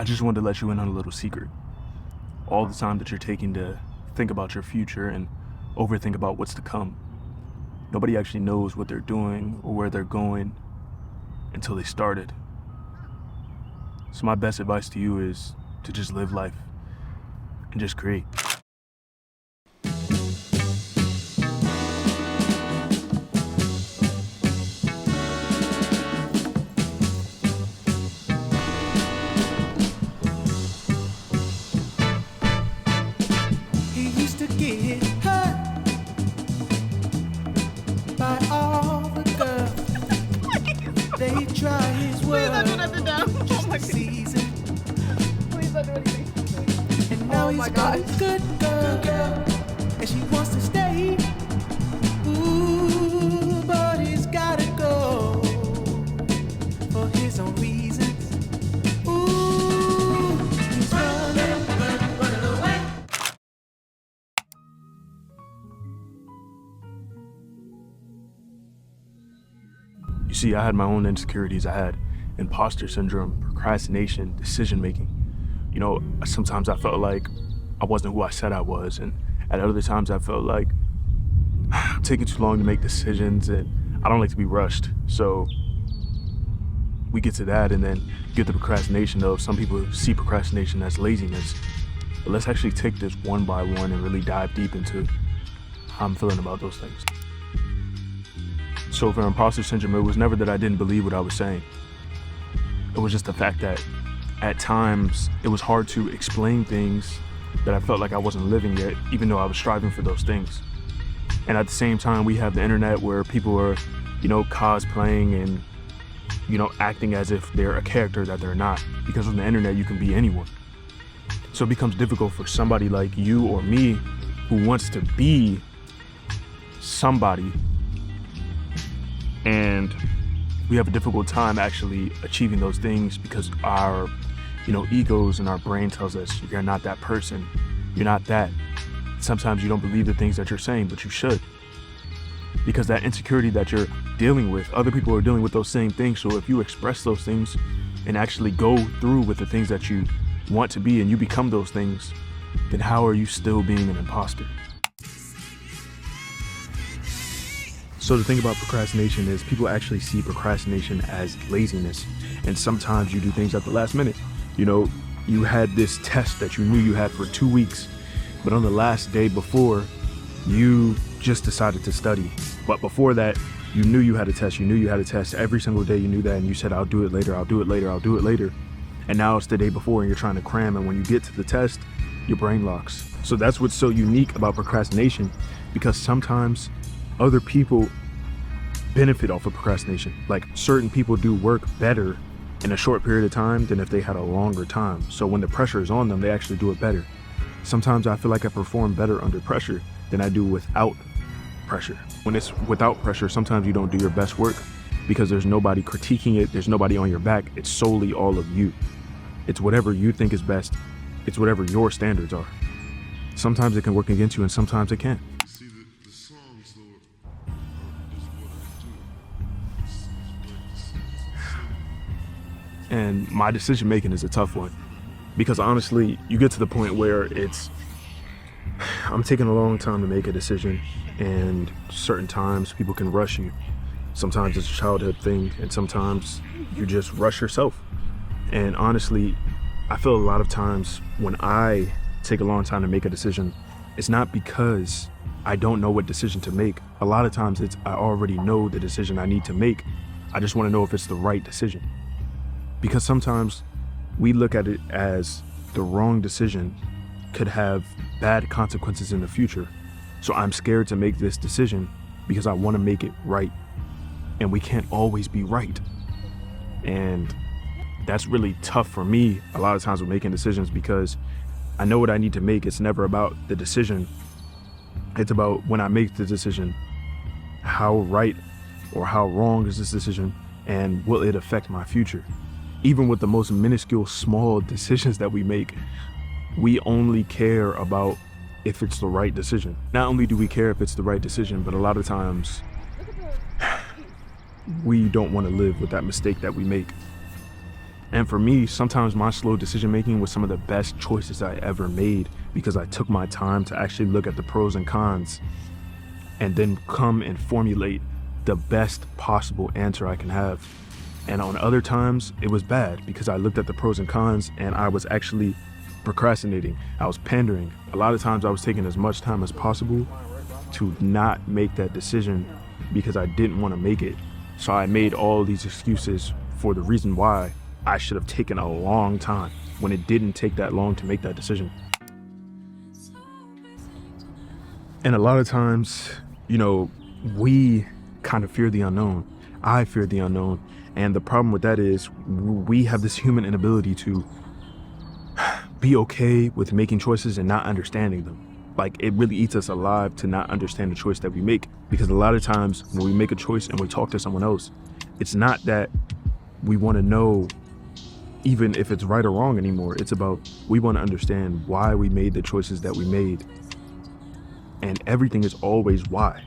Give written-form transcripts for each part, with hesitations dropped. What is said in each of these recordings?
I just wanted to let you in on a little secret. All the time that you're taking to think about your future and overthink about what's to come, nobody actually knows what they're doing or where they're going until they started. So my best advice to you is to just live life and just create. Get hurt by all the girls. They try his work. Please don't do nothing dumb. Oh my Season. Please don't do anything. And now Oh he's my got a gosh. good girl, and she wants to stay. Ooh, but he's gotta go for his own reasons. Ooh, he's running away. You see, I had my own insecurities. I had imposter syndrome, procrastination, decision making. You know, sometimes I felt like I wasn't who I said I was, and at other times I felt like I'm taking too long to make decisions and I don't like to be rushed. So we get to that and then get the procrastination of some people see procrastination as laziness. But let's actually take this one by one and really dive deep into how I'm feeling about those things. So for imposter syndrome, it was never that I didn't believe what I was saying. It was just the fact that at times it was hard to explain things that I felt like I wasn't living yet, even though I was striving for those things. And at the same time, we have the internet where people are, cosplaying and, acting as if they're a character that they're not. Because on the internet, you can be anyone. So it becomes difficult for somebody like you or me who wants to be somebody, and we have a difficult time actually achieving those things because our, egos and our brain tells us you're not that person, you're not that. Sometimes you don't believe the things that you're saying, but you should. Because that insecurity that you're dealing with, other people are dealing with those same things. So if you express those things and actually go through with the things that you want to be and you become those things, then how are you still being an imposter? So the thing about procrastination is people actually see procrastination as laziness. And sometimes you do things at the last minute. You had this test that you knew you had for 2 weeks, but on the last day before, you just decided to study. But before that, you knew you had a test. You knew you had a test every single day. You knew that, and you said, I'll do it later, I'll do it later, I'll do it later. And now it's the day before and you're trying to cram. And when you get to the test, your brain locks. So that's what's so unique about procrastination, because sometimes other people benefit off of procrastination. Like certain people do work better in a short period of time than if they had a longer time. So when the pressure is on them, they actually do it better. Sometimes I feel like I perform better under pressure than I do without pressure. When it's without pressure, sometimes you don't do your best work because there's nobody critiquing it. There's nobody on your back. It's solely all of you. It's whatever you think is best. It's whatever your standards are. Sometimes it can work against you and sometimes it can't. See, the songs, though, is what I do. It's And my decision making is a tough one because honestly, you get to the point where I'm taking a long time to make a decision, and certain times people can rush you. Sometimes it's a childhood thing, and sometimes you just rush yourself. And honestly, I feel a lot of times when I take a long time to make a decision, it's not because I don't know what decision to make. A lot of times it's I already know the decision I need to make. I just want to know if it's the right decision. Because sometimes we look at it as the wrong decision could have bad consequences in the future. So I'm scared to make this decision because I want to make it right. And we can't always be right. And that's really tough for me a lot of times with making decisions, because I know what I need to make. It's never about the decision. It's about when I make the decision, how right or how wrong is this decision, and will it affect my future? Even with the most minuscule small decisions that we make, we only care about if it's the right decision. Not only do we care if it's the right decision, but a lot of times we don't want to live with that mistake that we make. And for me, sometimes my slow decision making was some of the best choices I ever made because I took my time to actually look at the pros and cons and then come and formulate the best possible answer I can have. And on other times, it was bad because I looked at the pros and cons and I was actually procrastinating. I was pandering. A lot of times I was taking as much time as possible to not make that decision because I didn't want to make it. So I made all these excuses for the reason why I should have taken a long time when it didn't take that long to make that decision. And a lot of times, you know, we kind of fear the unknown. I fear the unknown. And the problem with that is we have this human inability to be okay with making choices and not understanding them. Like, it really eats us alive to not understand the choice that we make, because a lot of times when we make a choice and we talk to someone else, it's not that we want to know even if it's right or wrong anymore. It's about, we want to understand why we made the choices that we made. And everything is always why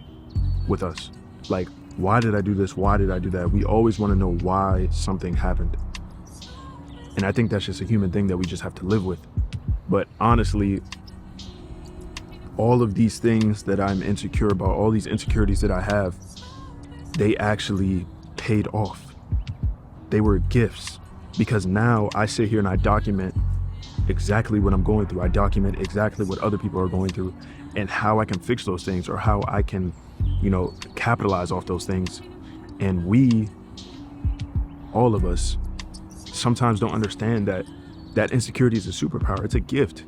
with us. Like, why did I do this? Why did I do that? We always want to know why something happened. And I think that's just a human thing that we just have to live with. But honestly, all of these things that I'm insecure about, all these insecurities that I have, they actually paid off. They were gifts, because now I sit here and I document exactly what I'm going through. I document exactly what other people are going through and how I can fix those things, or how I can, you know, capitalize off those things. And we, all of us, sometimes don't understand that insecurity is a superpower. It's a gift.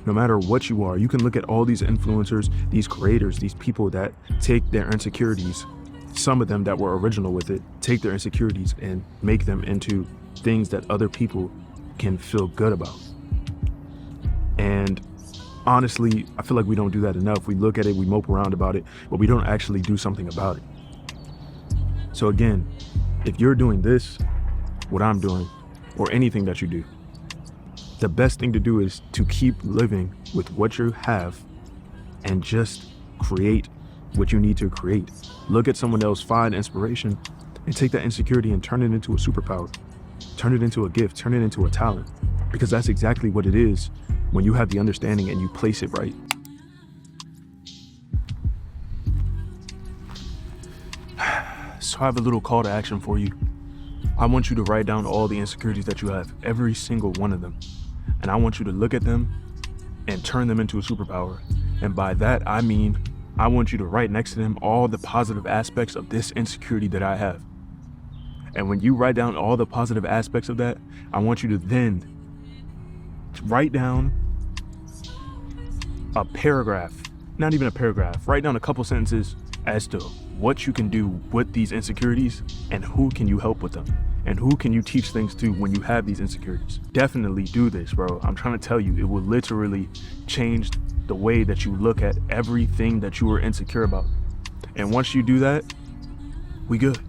No matter what you are, you can look at all these influencers, these creators, these people that take their insecurities, some of them that were original with it, take their insecurities and make them into things that other people can feel good about. And honestly, I feel like we don't do that enough. We look at it, we mope around about it, but we don't actually do something about it. So again, if you're doing this, what I'm doing, or anything that you do, the best thing to do is to keep living with what you have and just create what you need to create. Look at someone else, find inspiration, and take that insecurity and turn it into a superpower. Turn it into a gift, turn it into a talent, because that's exactly what it is when you have the understanding and you place it right. So I have a little call to action for you. I want you to write down all the insecurities that you have, every single one of them. And I want you to look at them and turn them into a superpower. And by that, I mean, I want you to write next to them all the positive aspects of this insecurity that I have. And when you write down all the positive aspects of that, I want you to then write down a paragraph, not even a paragraph, write down a couple sentences as to what you can do with these insecurities and who can you help with them and who can you teach things to when you have these insecurities. Definitely do this, bro. I'm trying to tell you, it will literally change the way that you look at everything that you are insecure about. And once you do that, we good.